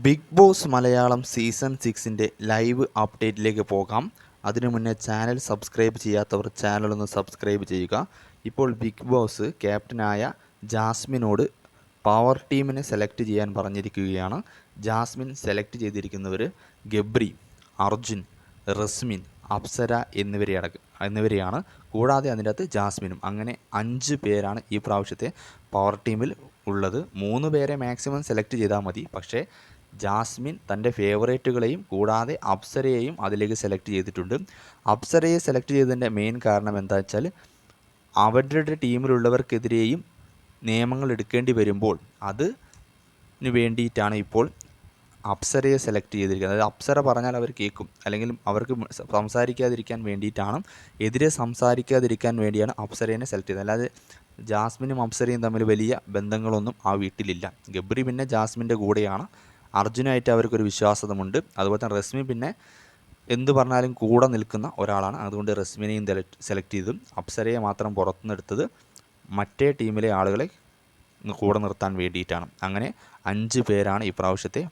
Big Boss Malayalam season 6-ൻ്റെ live അപ്ഡേറ്റിലേക്ക് പോകാം. അതിനു മുന്നേ ചാനൽ സബ്സ്ക്രൈബ് ചെയ്യാത്തവർ ചാനലൊന്ന് സബ്സ്ക്രൈബ് ചെയ്യുക. ഇപ്പോൾ ബിഗ് ബോസ് ക്യാപ്റ്റനായ ജാസ്മിനോട് പവർ ടീമിനെ സെലക്ട് ചെയ്യാൻ പറഞ്ഞിരിക്കുകയാണ്. ജാസ്മിൻ സെലക്ട് ചെയ്തിരിക്കുന്നവർ ഗബ്രി, അർജുൻ, റസ്മിൻ, അപ്സര എന്നിവരെയാണ്. കൂടാതെ അതിൻ്റെ അകത്ത് ജാസ്മിനും. അങ്ങനെ 5 പേരാണ് ഈ പ്രാവശ്യത്തെ പവർ ടീമിൽ ഉള്ളത്. 3 പേരെ മാക്സിമം സെലക്ട് ചെയ്താൽ മതി. പക്ഷേ ജാസ്മിൻ തൻ്റെ ഫേവറേറ്റുകളെയും കൂടാതെ അപ്സരയെയും അതിലേക്ക് സെലക്ട് ചെയ്തിട്ടുണ്ട്. അപ്സരയെ സെലക്ട് ചെയ്തതിൻ്റെ മെയിൻ കാരണം എന്താ വെച്ചാൽ അവരുടെ ടീമിലുള്ളവർക്കെതിരെയും നിയമങ്ങൾ എടുക്കേണ്ടി വരുമ്പോൾ അതിന് വേണ്ടിയിട്ടാണ് ഇപ്പോൾ അപ്സരയെ സെലക്ട് ചെയ്തിരിക്കുന്നത്. അതായത് അപ്സര പറഞ്ഞാൽ അവർ കേൾക്കും, അല്ലെങ്കിൽ അവർക്ക് സംസാരിക്കാതിരിക്കാൻ വേണ്ടിയിട്ടാണ്, എതിരെ സംസാരിക്കാതിരിക്കാൻ വേണ്ടിയാണ് അപ്സരയെ സെലക്ട് ചെയ്തത്. അല്ലാതെ ജാസ്മിനും അപ്സരയും തമ്മിൽ വലിയ ബന്ധങ്ങളൊന്നും ആ വീട്ടിലില്ല. ഗബ്രി പിന്നെ ജാസ്മിൻ്റെ കൂടെയാണ്. അർജുനായിട്ട് അവർക്കൊരു വിശ്വാസതമുണ്ട്. അതുപോലെ തന്നെ റസ്മി പിന്നെ എന്ത് പറഞ്ഞാലും കൂടെ നിൽക്കുന്ന ഒരാളാണ്. അതുകൊണ്ട് റസ്മിനെയും സെലക്ട് ചെയ്തു. അപ്സരയെ മാത്രം പുറത്തുനിന്നെടുത്തത് മറ്റേ ടീമിലെ ആളുകളെ കൂടെ നിർത്താൻ വേണ്ടിയിട്ടാണ്. അങ്ങനെ 5 പേരാണ് ഈ പ്രാവശ്യത്തെ